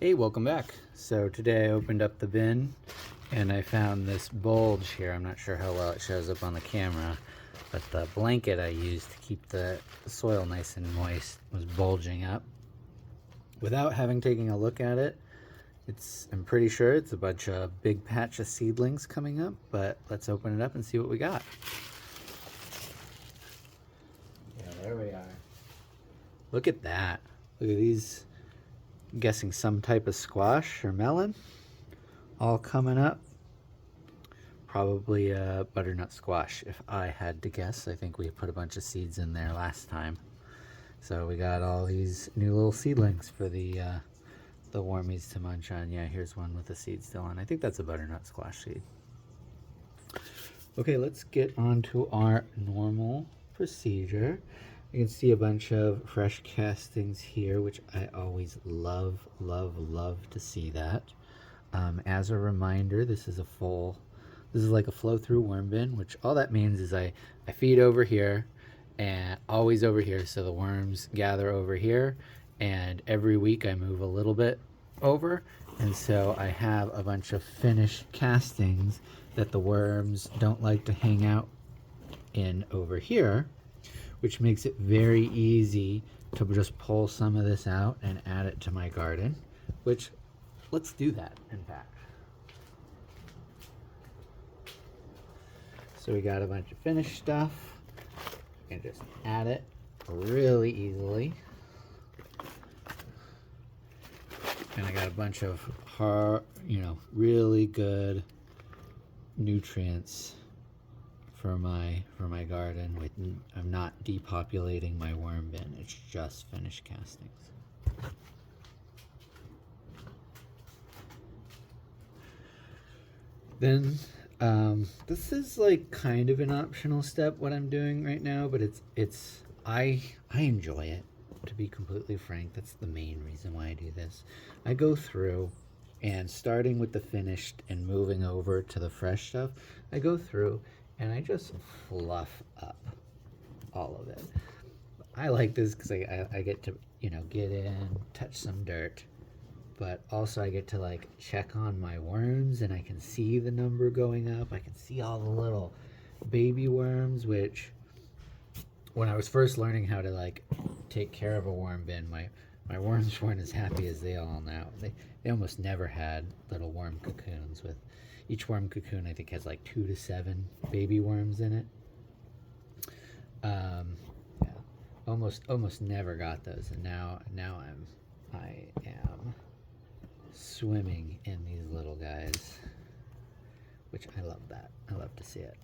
Hey, welcome back. So today I opened up the bin and I found this bulge here. I'm not sure how well it shows up on the camera, but the blanket I used to keep the soil nice and moist was bulging up. Without having taken a look at it, I'm pretty sure it's a bunch of big patch of seedlings coming up, but let's open it up and see what we got. Yeah, there we are. Look at that. Look at these. I'm guessing some type of squash or melon all coming up. Probably a butternut squash if I had to guess. I think we put a bunch of seeds in there last time. So we got all these new little seedlings for the wormies to munch on. Yeah, here's one with the seed still on. I think that's a butternut squash seed. Okay, let's get on to our normal procedure. You can see a bunch of fresh castings here, which I always love to see that. As a reminder, this is like a flow through worm bin, which all that means is I feed over here and always over here. So the worms gather over here, and every week I move a little bit over. And so I have a bunch of finished castings that the worms don't like to hang out in over here, which makes it very easy to just pull some of this out and add it to my garden, which let's do that in fact. So we got a bunch of finished stuff. You can just add it really easily. And I got a bunch of really good nutrients for my garden. I'm not depopulating my worm bin. It's just finished castings. Then this is like kind of an optional step what I'm doing right now, but I enjoy it, to be completely frank. That's the main reason why I do this. I go through and starting with the finished and moving over to the fresh stuff, I go through and I just fluff up all of it. I like this because I get to, get in, touch some dirt, but also I get to like check on my worms and I can see the number going up. I can see all the little baby worms, which when I was first learning how to like take care of a worm bin, my worms weren't as happy as they all now. They almost never had little worm cocoons. With each worm cocoon, I think has like 2 to 7 baby worms in it. Yeah, almost never got those, and now I am swimming in these little guys, which I love that. I love to see it.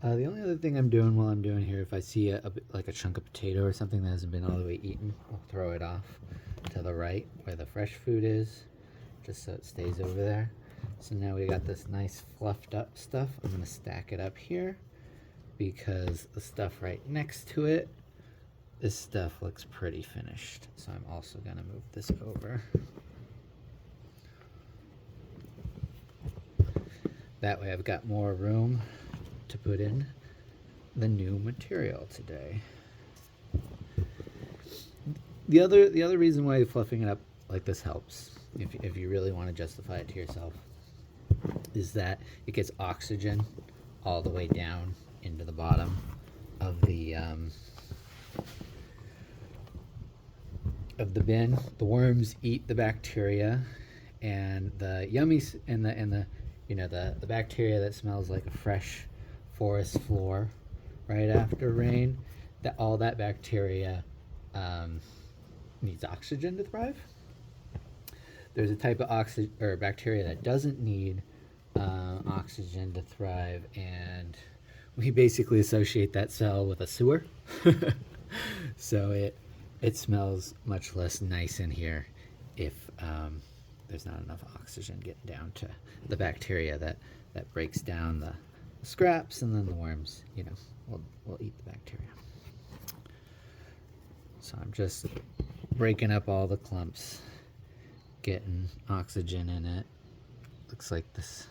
The only other thing I'm doing while I'm doing here, if I see like a chunk of potato or something that hasn't been all the way eaten, I'll throw it off to the right where the fresh food is, just so it stays over there. So now we got this nice fluffed up stuff. I'm gonna stack it up here because the stuff right next to it, this stuff looks pretty finished. So I'm also gonna move this over. That way I've got more room to put in the new material today. The other reason why fluffing it up like this helps, if you really want to justify it to yourself, is that it gets oxygen all the way down into the bottom of the bin. The worms eat the bacteria, and the yummies and the bacteria that smells like a fresh forest floor right after rain. That all that bacteria needs oxygen to thrive. There's a type of bacteria that doesn't need oxygen to thrive, and we basically associate that cell with a sewer. So it smells much less nice in here if there's not enough oxygen getting down to the bacteria that breaks down the scraps, and then the worms, will eat the bacteria. So I'm just breaking up all the clumps, getting oxygen in it, looks like this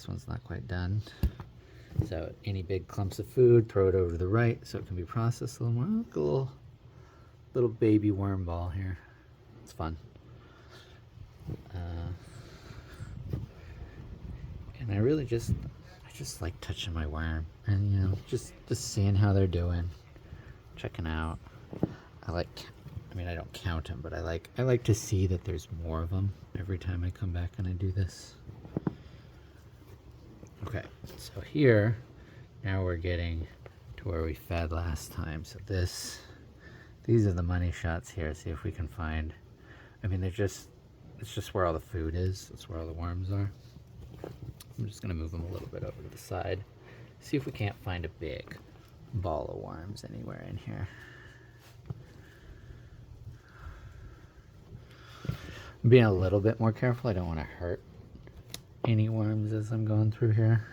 one's not quite done. So any big clumps of food, throw it over to the right so it can be processed a little more. Look, a little baby worm ball here. It's fun. And I just like touching my worm and, you know, just seeing how they're doing, checking out. I mean, I don't count them, but I like to see that there's more of them every time I come back and I do this. Okay, so here, now we're getting to where we fed last time. So these are the money shots here. See if we can find, I mean, it's just where all the food is. That's where all the worms are. I'm just gonna move them a little bit over to the side. See if we can't find a big ball of worms anywhere in here. I'm being a little bit more careful. I don't want to hurt any worms as I'm going through here.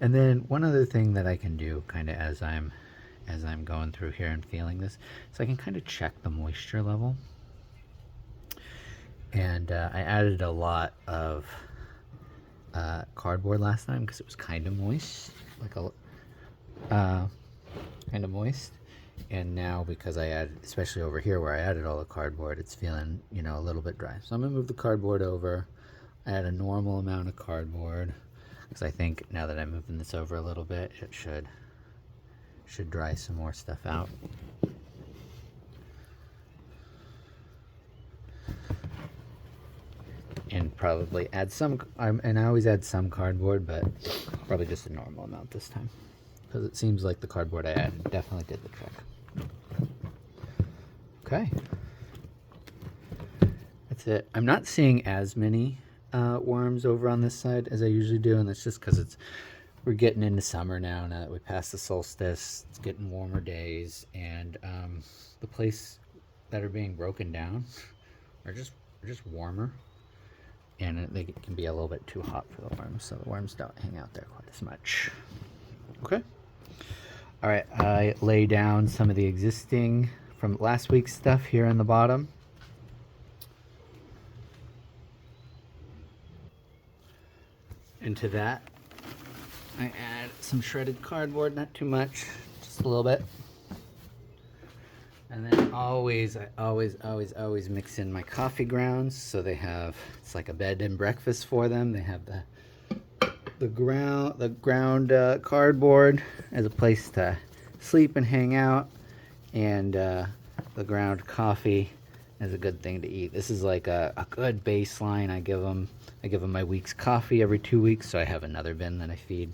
And then one other thing that I can do kind of as I'm going through here and feeling this, so I can kind of check the moisture level. And I added a lot of cardboard last time because it was kind of moist, like a kind of moist. And now because I added, especially over here where I added all the cardboard, it's feeling, you know, a little bit dry. So I'm gonna move the cardboard over. I add a normal amount of cardboard because I think now that I'm moving this over a little bit, it should dry some more stuff out. And probably add some, and I always add some cardboard, but probably just a normal amount this time because it seems like the cardboard I added definitely did the trick. Okay, that's it. I'm not seeing as many worms over on this side as I usually do, and that's just because we're getting into summer now that we passed the solstice. It's getting warmer days, and the place that are being broken down are just warmer, and they can be a little bit too hot for the worms, so the worms don't hang out there quite as much. Okay. All right, I lay down some of the existing from last week's stuff here on the bottom. Into that, I add some shredded cardboard, not too much, just a little bit. And then I always mix in my coffee grounds, so they have, it's like a bed and breakfast for them. They have the ground cardboard as a place to sleep and hang out, and the ground coffee is a good thing to eat. This is like a good baseline. I give them my week's coffee every 2 weeks, so I have another bin that I feed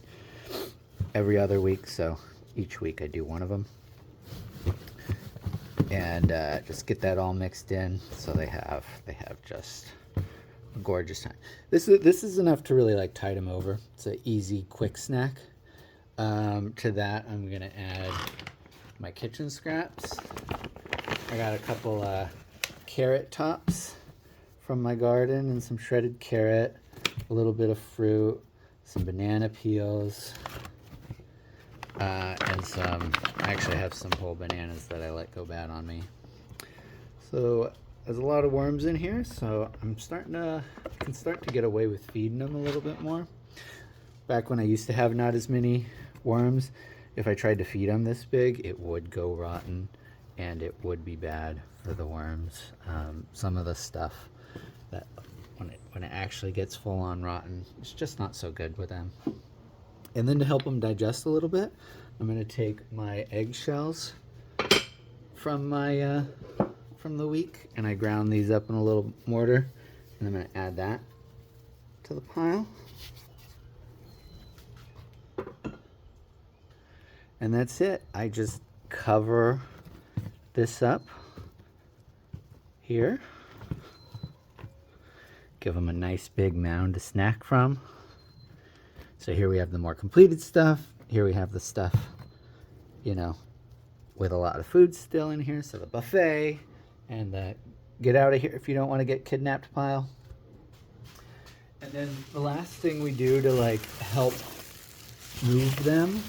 every other week. So each week I do one of them, and just get that all mixed in, so they have just a gorgeous time. This is enough to really like tide them over. It's an easy, quick snack. To that, I'm gonna add my kitchen scraps. I got a couple carrot tops from my garden and some shredded carrot, a little bit of fruit, some banana peels, and I actually have some whole bananas that I let go bad on me. So there's a lot of worms in here, so I can start to get away with feeding them a little bit more. Back when I used to have not as many worms, if I tried to feed them this big, it would go rotten and it would be bad for the worms. Some of the stuff that when it actually gets full on rotten, it's just not so good with them. And then to help them digest a little bit, I'm going to take my eggshells from the week, and I ground these up in a little mortar, and I'm going to add that to the pile. And that's it. I just cover this up here. Give them a nice big mound to snack from. So here we have the more completed stuff. Here we have the stuff, you know, with a lot of food still in here. So the buffet and the get out of here if you don't want to get kidnapped pile. And then the last thing we do to like help move them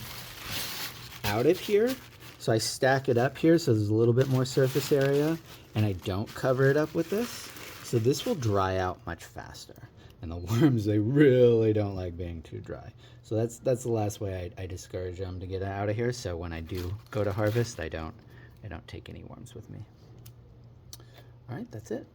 out of here, so I stack it up here so there's a little bit more surface area, and I don't cover it up with this. So this will dry out much faster. And the worms, they really don't like being too dry. So that's the last way I discourage them to get out of here. So when I do go to harvest, I don't take any worms with me. All right, that's it.